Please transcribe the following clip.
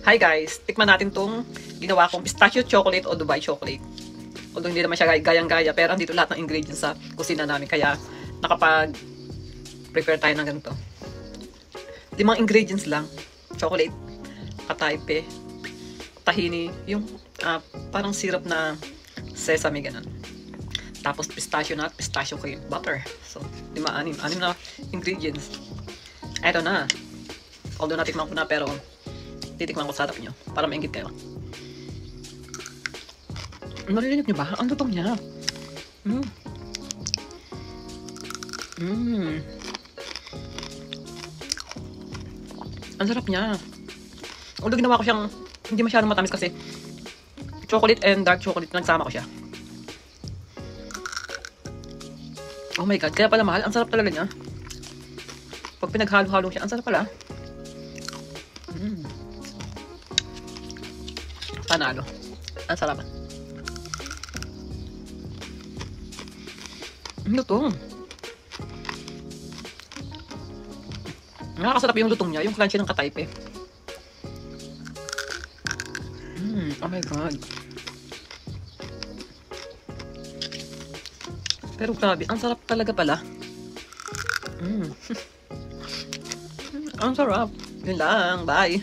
Hi guys! Tikman natin tong ginawa kong pistachio chocolate o Dubai chocolate. Although hindi naman siya gayang-gaya, pero andito lahat ng ingredients sa kusina namin. Kaya nakapag-prepare tayo ng ganito. 5 ingredients lang. Chocolate, kataype, tahini, yung parang syrup na sesame, ganun. Tapos pistachio nut, pistachio cream, butter. So, 6 na ingredients. Eto na. Although natikman ko na, pero titikman ko sa harap nyo para maingit kayo. Narinig nyo ba? Ang lutong niya. Ang sarap niya. Although ginawa ko siyang hindi masyadong matamis kasi chocolate and dark chocolate, nagsama ko siya. Oh my god, kaya pala mahal. Ang sarap talaga niya. Pag pinaghalo-halo siya, ang sarap pala. Panalo. Ang sarap. Lutong. Nakakasarap yung lutong niya, yung crunchy ng kataype. Oh my god. Pero grabe, ang sarap talaga pala. Ang sarap. Yun lang, bye.